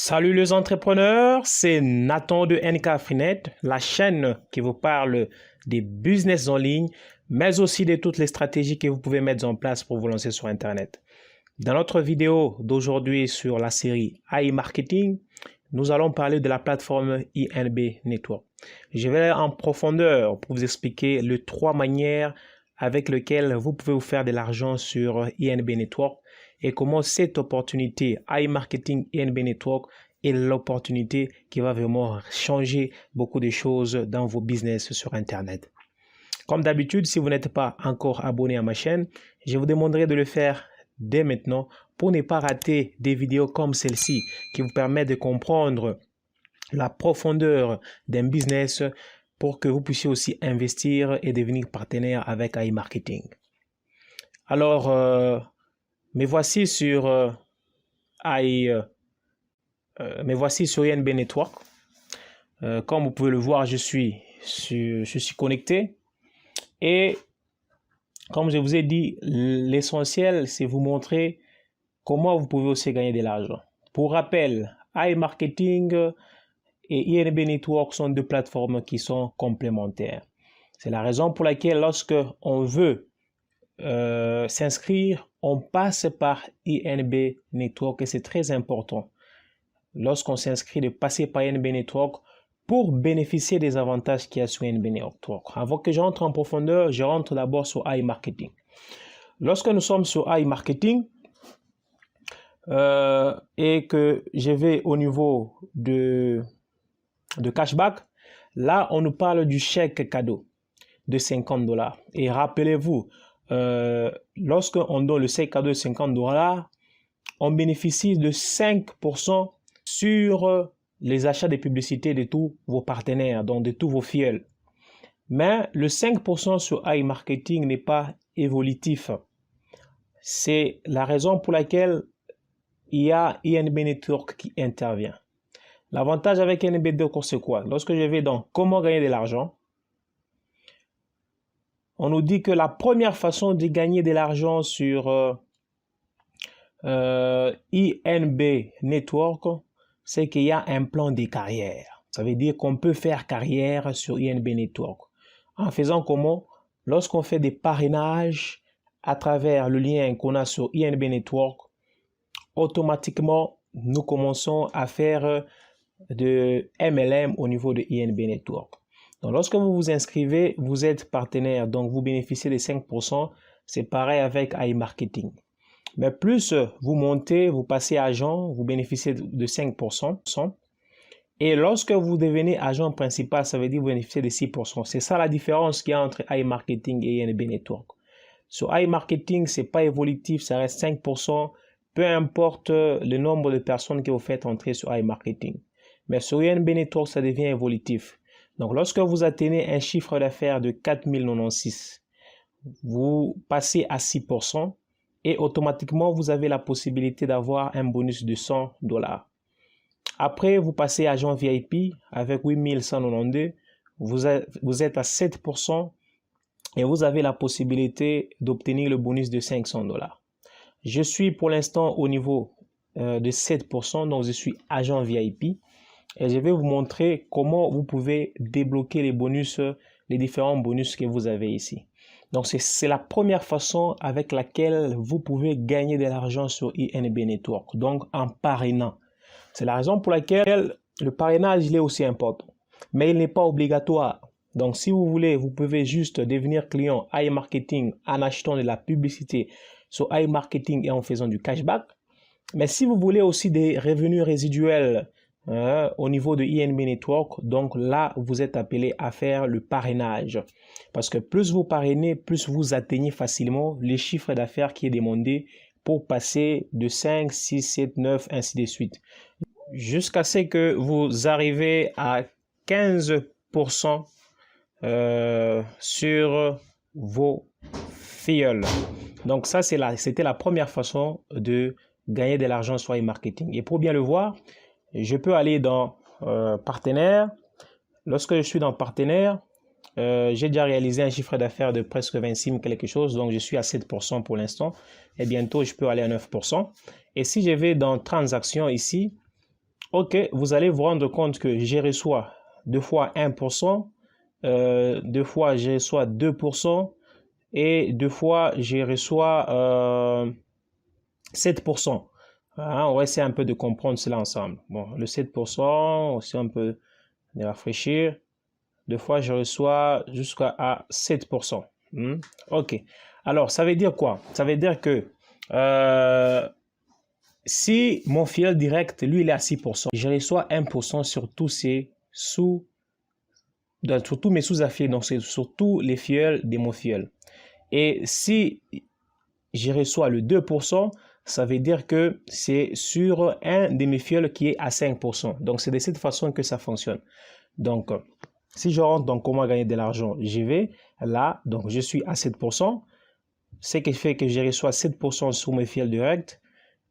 Salut les entrepreneurs, c'est Nathan de NK-Freenet, la chaîne qui vous parle des business en ligne, mais aussi de toutes les stratégies que vous pouvez mettre en place pour vous lancer sur Internet. Dans notre vidéo d'aujourd'hui sur la série AI Marketing, nous allons parler de la plateforme INB Network. Je vais aller en profondeur pour vous expliquer les 3 manières avec lesquelles vous pouvez vous faire de l'argent sur INB Network et comment cette opportunité AI Marketing INB Network est l'opportunité qui va vraiment changer beaucoup de choses dans vos business sur Internet. Comme d'habitude, si vous n'êtes pas encore abonné à ma chaîne, je vous demanderai de le faire dès maintenant pour ne pas rater des vidéos comme celle-ci qui vous permettent de comprendre la profondeur d'un business pour que vous puissiez aussi investir et devenir partenaire avec AI Marketing. Alors, me voici sur INB Network. Comme vous pouvez le voir, je suis connecté. Et comme je vous ai dit, l'essentiel, c'est vous montrer comment vous pouvez aussi gagner de l'argent. Pour rappel, AI Marketing et INB Network sont 2 plateformes qui sont complémentaires. C'est la raison pour laquelle lorsque on veut s'inscrire, on passe par INB Network et c'est très important lorsqu'on s'inscrit de passer par INB Network pour bénéficier des avantages qu'il y a sur INB Network. Avant que j'entre en profondeur, je rentre d'abord sur AI Marketing. Lorsque nous sommes sur AI Marketing et que je vais au niveau de cashback, là on nous parle du chèque cadeau de $50. Et rappelez-vous, lorsqu'on donne le chèque cadeau de $50, on bénéficie de 5% sur les achats de publicité de tous vos partenaires, donc de tous vos filleuls. Mais le 5% sur AI Marketing n'est pas évolutif. C'est la raison pour laquelle il y a INB Network qui intervient. L'avantage avec INB Network, c'est quoi? Lorsque je vais dans comment gagner de l'argent, on nous dit que la première façon de gagner de l'argent sur INB Network, c'est qu'il y a un plan de carrière. Ça veut dire qu'on peut faire carrière sur INB Network. En faisant comment? Lorsqu'on fait des parrainages à travers le lien qu'on a sur INB Network, automatiquement, nous commençons à faire de MLM au niveau de INB Network. Donc, lorsque vous vous inscrivez, vous êtes partenaire, donc vous bénéficiez de 5%. C'est pareil avec AI Marketing. Mais plus vous montez, vous passez agent, vous bénéficiez de 5%. Et lorsque vous devenez agent principal, ça veut dire que vous bénéficiez de 6%. C'est ça la différence qu'il y a entre AI Marketing et INB Network. Sur AI Marketing, ce n'est pas évolutif, ça reste 5%. Peu importe le nombre de personnes que vous faites entrer sur AI Marketing. Mais sur INB Network, ça devient évolutif. Donc, lorsque vous atteignez un chiffre d'affaires de 4096, vous passez à 6% et automatiquement, vous avez la possibilité d'avoir un bonus de $100. Après, vous passez agent VIP avec 8192, vous êtes à 7% et vous avez la possibilité d'obtenir le bonus de $500. Je suis pour l'instant au niveau de 7%, donc je suis agent VIP. Et je vais vous montrer comment vous pouvez débloquer les bonus, les différents bonus que vous avez ici. Donc, c'est la première façon avec laquelle vous pouvez gagner de l'argent sur INB Network, donc en parrainant. C'est la raison pour laquelle le parrainage il est aussi important, mais il n'est pas obligatoire. Donc, si vous voulez, vous pouvez juste devenir client AI Marketing en achetant de la publicité sur AI Marketing et en faisant du cashback. Mais si vous voulez aussi des revenus résiduels au niveau de INB Network, donc là, vous êtes appelé à faire le parrainage. Parce que plus vous parrainez, plus vous atteignez facilement les chiffres d'affaires qui est demandé pour passer de 5, 6, 7, 9, ainsi de suite. Jusqu'à ce que vous arrivez à 15% sur vos filleuls. Donc ça, c'était la première façon de gagner de l'argent sur e-marketing. Et pour bien le voir, je peux aller dans partenaire. Lorsque je suis dans partenaire, j'ai déjà réalisé un chiffre d'affaires de presque 26 000 quelque chose, donc je suis à 7% pour l'instant. Et bientôt, je peux aller à 9%. Et si je vais dans transactions ici, Ok, vous allez vous rendre compte que j'ai reçu deux fois 1%, deux fois j'ai reçu 2% et deux fois j'ai reçu 7%. Hein, on va essayer un peu de comprendre cela ensemble. Bon, le 7%, aussi un peu de rafraîchir. Deux fois, je reçois jusqu'à 7%. Ok. Alors, ça veut dire quoi? Ça veut dire que si mon filleul direct, lui, il est à 6%, je reçois 1% sur tous sur tous mes sous-affiliés, donc sur tous les filleuls de mon filleul. Et si je reçois le 2%, ça veut dire que c'est sur un de mes filleuls qui est à 5%. Donc, c'est de cette façon que ça fonctionne. Donc, si je rentre dans comment gagner de l'argent, j'y vais là, donc je suis à 7%, ce qui fait que je reçois 7% sur mes filleuls directs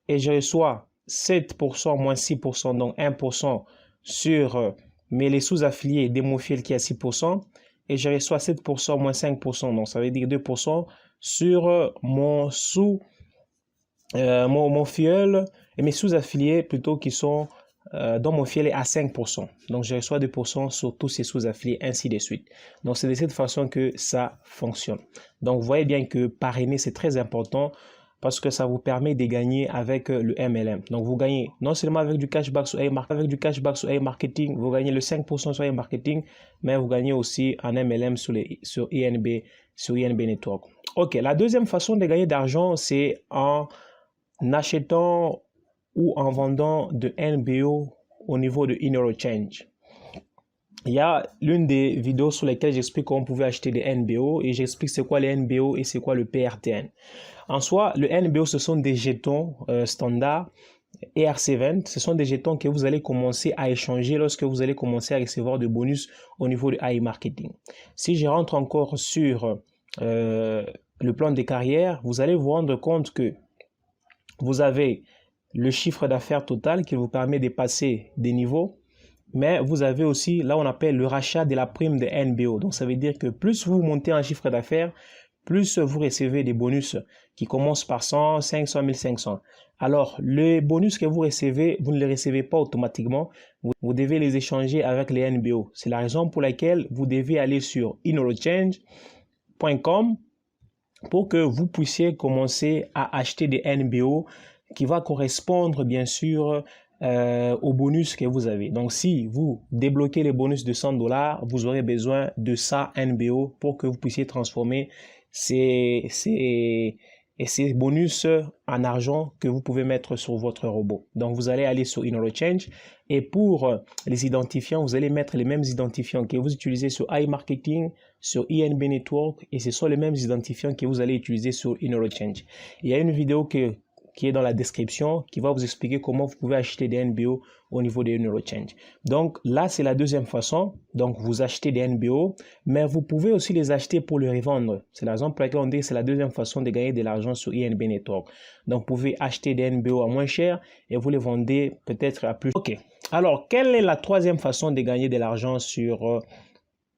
et je reçois 7% moins 6%, donc 1% sur les sous-affiliés de mon filleul qui est à 6% et je reçois 7% moins 5%, donc ça veut dire 2% sur mon filleul et mes sous-affiliés plutôt qui sont dont mon filleul est à 5%. Donc, je reçois 2% sur tous ces sous-affiliés, ainsi de suite. Donc, c'est de cette façon que ça fonctionne. Donc, vous voyez bien que parrainer, c'est très important parce que ça vous permet de gagner avec le MLM. Donc, vous gagnez non seulement avec du cashback sur A-Marketing, vous gagnez le 5% sur A-Marketing, mais vous gagnez aussi en MLM sur INB Network. Ok, la deuxième façon de gagner d'argent, c'est en achetant ou en vendant de NBO au niveau de InEuroChange. Il y a l'une des vidéos sur lesquelles j'explique comment vous pouvez acheter des NBO et j'explique c'est quoi les NBO et c'est quoi le PRTN. En soi, le NBO, ce sont des jetons standards ERC20. Ce sont des jetons que vous allez commencer à échanger lorsque vous allez commencer à recevoir des bonus au niveau de AI Marketing. Si je rentre encore sur le plan de carrière, vous allez vous rendre compte que vous avez le chiffre d'affaires total qui vous permet de passer des niveaux, mais vous avez aussi, là on appelle le rachat de la prime de NBO. Donc ça veut dire que plus vous montez en chiffre d'affaires, plus vous recevez des bonus qui commencent par 100, 500, 1500. Alors, les bonus que vous recevez, vous ne les recevez pas automatiquement. Vous devez les échanger avec les NBO. C'est la raison pour laquelle vous devez aller sur InEuroChange.com pour que vous puissiez commencer à acheter des NBO qui va correspondre bien sûr au bonus que vous avez. Donc si vous débloquez les bonus de $100, vous aurez besoin de ça NBO pour que vous puissiez transformer ces bonus en argent que vous pouvez mettre sur votre robot. Donc vous allez aller sur InEuroChange et pour les identifiants, vous allez mettre les mêmes identifiants que vous utilisez sur iMarketing, sur INB Network et ce sont les mêmes identifiants que vous allez utiliser sur InEuroChange. Il y a une vidéo qui est dans la description qui va vous expliquer comment vous pouvez acheter des NBO au niveau de InEuroChange. Donc là, c'est la deuxième façon. Donc vous achetez des NBO, mais vous pouvez aussi les acheter pour les revendre. C'est la raison pour laquelle on dit que c'est la deuxième façon de gagner de l'argent sur INB Network. Donc vous pouvez acheter des NBO à moins cher et vous les vendez peut-être à plus. Ok. Alors, quelle est la troisième façon de gagner de l'argent sur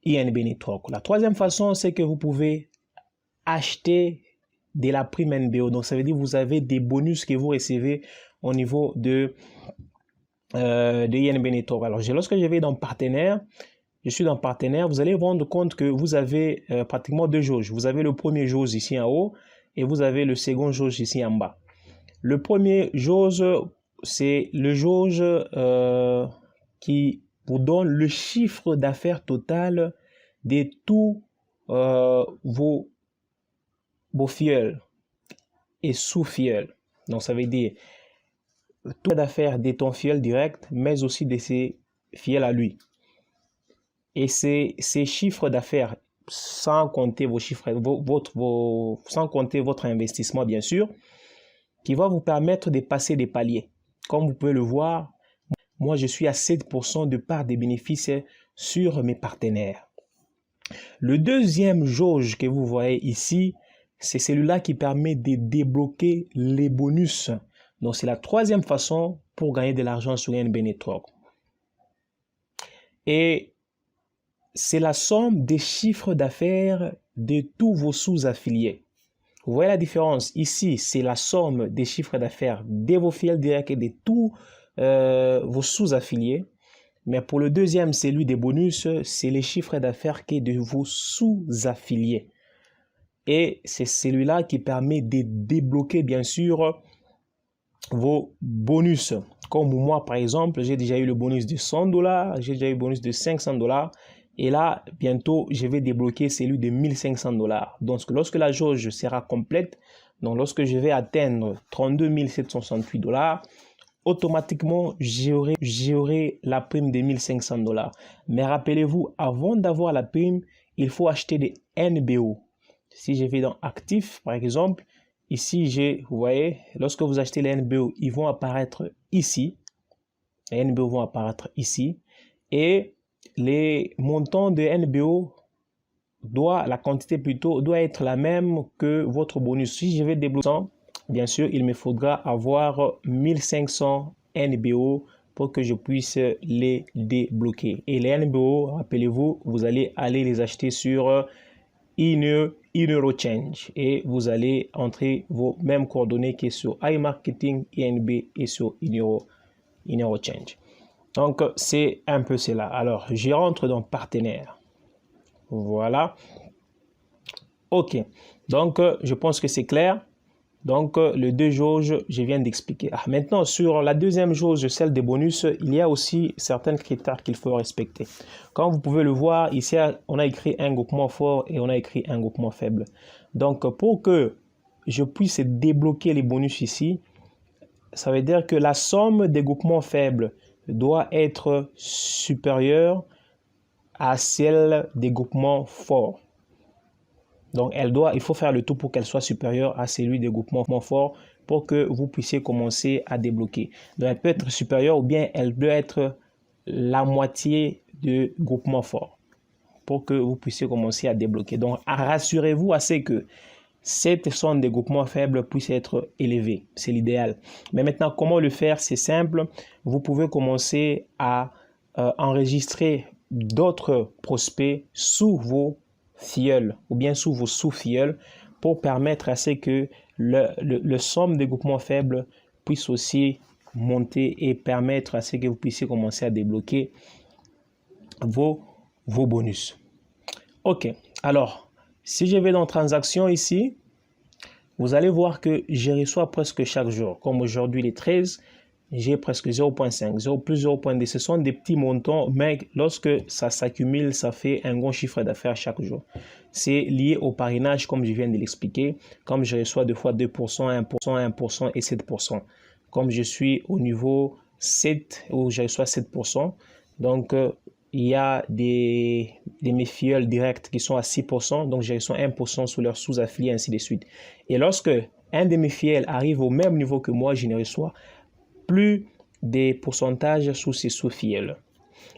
INB Network? La troisième façon, c'est que vous pouvez acheter de la prime NBO. Donc, ça veut dire que vous avez des bonus que vous recevez au niveau de INB Network. Alors, lorsque je vais dans partenaire, je suis dans partenaire, vous allez vous rendre compte que vous avez pratiquement deux jauges. Vous avez le premier jauge ici en haut et vous avez le second jauge ici en bas. Le premier jauge, c'est le jauge qui vous donne le chiffre d'affaires total de tous vos filleuls et sous-filleuls. Donc, ça veut dire tout d'affaires de ton filleul direct, mais aussi de ses filleuls à lui. Et c'est ces chiffres d'affaires, sans compter vos chiffres, sans compter votre investissement, bien sûr, qui va vous permettre de passer des paliers. Comme vous pouvez le voir, moi, je suis à 7% de part des bénéfices sur mes partenaires. Le deuxième jauge que vous voyez ici, c'est celui-là qui permet de débloquer les bonus. Donc, c'est la troisième façon pour gagner de l'argent sur INB Network. Et c'est la somme des chiffres d'affaires de tous vos sous-affiliés. Vous voyez la différence? Ici, c'est la somme des chiffres d'affaires de vos filiales directs et de tous vos sous-affiliés. Mais pour le deuxième, c'est lui des bonus, c'est les chiffres d'affaires qui est de vos sous-affiliés. Et c'est celui-là qui permet de débloquer, bien sûr, vos bonus. Comme moi, par exemple, j'ai déjà eu le bonus de $100, j'ai déjà eu le bonus de $500. Et là, bientôt, je vais débloquer celui de $1500. Donc, lorsque la jauge sera complète, donc lorsque je vais atteindre $32 768, automatiquement, j'aurai la prime de $1500. Mais rappelez-vous, avant d'avoir la prime, il faut acheter des NBO. Si je vais dans Actifs, par exemple, ici, vous voyez, lorsque vous achetez les NBO, ils vont apparaître ici. Les NBO vont apparaître ici. Et les montants de NBO, la quantité plutôt, doit être la même que votre bonus. Si je vais débloquer, bien sûr, il me faudra avoir 1500 NBO pour que je puisse les débloquer. Et les NBO, rappelez-vous, vous allez les acheter sur IneuroChange et vous allez entrer vos mêmes coordonnées qui est sur iMarketing, INB et sur IneuroChange. Donc, c'est un peu cela. Alors, je rentre dans partenaire. Voilà. OK. Donc, je pense que c'est clair. Donc, les deux jauges, je viens d'expliquer. Maintenant, sur la deuxième jauge, celle des bonus, il y a aussi certains critères qu'il faut respecter. Comme vous pouvez le voir, ici, on a écrit un groupement fort et on a écrit un groupement faible. Donc, pour que je puisse débloquer les bonus ici, ça veut dire que la somme des groupements faibles doit être supérieure à celle des groupements forts. Donc, il faut faire le tout pour qu'elle soit supérieure à celui des groupements forts pour que vous puissiez commencer à débloquer. Donc, elle peut être supérieure ou bien elle doit être la moitié du groupement fort pour que vous puissiez commencer à débloquer. Donc, rassurez-vous assez que cette somme des groupements faibles puisse être élevée. C'est l'idéal. Mais maintenant, comment le faire? C'est simple. Vous pouvez commencer à enregistrer d'autres prospects sous vos filleuls ou bien sous vos sous-filleuls pour permettre à ce que le somme des groupements faibles puisse aussi monter et permettre à ce que vous puissiez commencer à débloquer vos bonus. OK. Alors, si je vais dans transactions ici, vous allez voir que je reçois presque chaque jour. Comme aujourd'hui, les 13, j'ai presque 0.5, 0 plus 0.2. Ce sont des petits montants, mais lorsque ça s'accumule, ça fait un gros chiffre d'affaires chaque jour. C'est lié au parrainage, comme je viens de l'expliquer. Comme je reçois deux fois 2%, 1%, 1% et 7%. Comme je suis au niveau 7, où je reçois 7%, donc il y a des mes filleuls directs qui sont à 6%, donc je reçois 1% sous leurs sous-affiliés, ainsi de suite. Et lorsque un de mes filleuls arrive au même niveau que moi, je ne reçois plus des pourcentages sous ces sous-filleuls.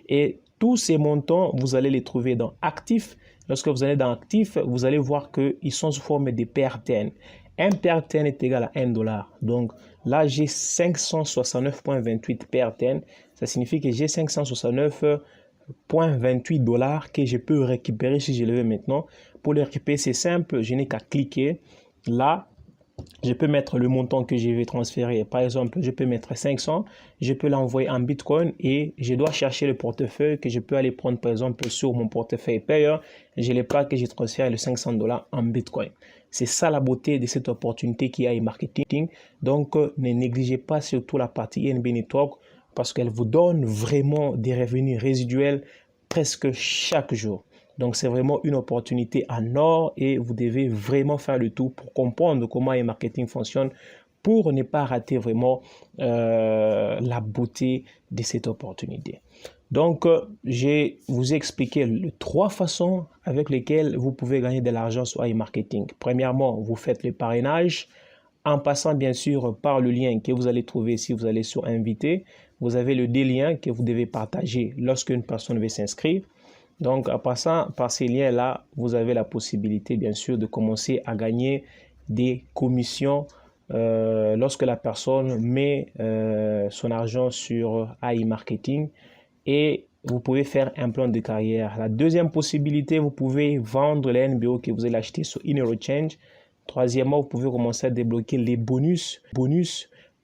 Et tous ces montants, vous allez les trouver dans Actifs. Lorsque vous allez dans Actifs, vous allez voir qu'ils sont sous forme de PRTN. Un PRTN est égal à $1. Donc là, j'ai 569,28 PRTN. Ça signifie que j'ai 569,28 $ que je peux récupérer si je le veux maintenant. Pour le récupérer, c'est simple. Je n'ai qu'à cliquer là. Je peux mettre le montant que je vais transférer. Par exemple, je peux mettre 500. Je peux l'envoyer en Bitcoin et je dois chercher le portefeuille que je peux aller prendre, par exemple, sur mon portefeuille payeur. Je n'ai pas que je transfère le $500 en Bitcoin. C'est ça la beauté de cette opportunité qui a e-marketing. Donc, ne négligez pas surtout la partie INB Network parce qu'elle vous donne vraiment des revenus résiduels presque chaque jour. Donc, c'est vraiment une opportunité en or et vous devez vraiment faire le tout pour comprendre comment e-marketing fonctionne pour ne pas rater vraiment la beauté de cette opportunité. Donc, je vous ai expliqué les 3 façons avec lesquelles vous pouvez gagner de l'argent sur e-marketing. Premièrement, vous faites le parrainage en passant bien sûr par le lien que vous allez trouver si vous allez sur Inviter. Vous avez le liens que vous devez partager lorsqu'une personne veut s'inscrire. Donc, en passant par ces liens-là, vous avez la possibilité, bien sûr, de commencer à gagner des commissions lorsque la personne met son argent sur e-marketing et vous pouvez faire un plan de carrière. La deuxième possibilité, vous pouvez vendre les NBO que vous allez acheter sur IneuroChange. Troisièmement, vous pouvez commencer à débloquer les bonus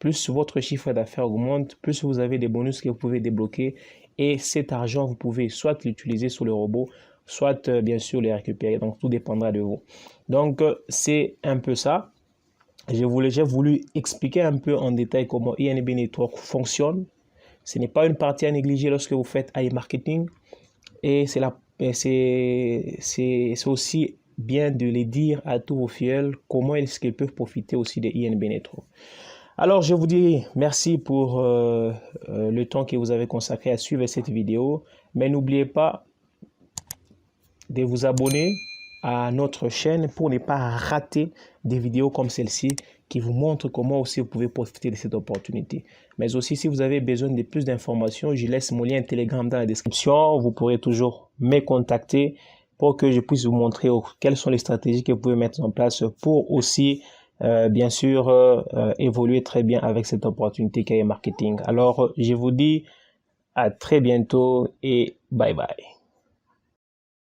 plus votre chiffre d'affaires augmente, plus vous avez des bonus que vous pouvez débloquer. Et cet argent, vous pouvez soit l'utiliser sur le robot, soit bien sûr les récupérer. Donc, tout dépendra de vous. Donc, c'est un peu ça. J'ai voulu expliquer un peu en détail comment INB Network fonctionne. Ce n'est pas une partie à négliger lorsque vous faites iMarketing. Et c'est aussi bien de les dire à tous vos fidèles comment est-ce qu'ils peuvent profiter aussi de INB Network. Alors, je vous dis merci pour le temps que vous avez consacré à suivre cette vidéo. Mais n'oubliez pas de vous abonner à notre chaîne pour ne pas rater des vidéos comme celle-ci qui vous montrent comment aussi vous pouvez profiter de cette opportunité. Mais aussi, si vous avez besoin de plus d'informations, je laisse mon lien Telegram dans la description. Vous pourrez toujours me contacter pour que je puisse vous montrer quelles sont les stratégies que vous pouvez mettre en place pour aussi, bien sûr, évoluer très bien avec cette opportunité qu'est le marketing. Alors, je vous dis à très bientôt et bye bye.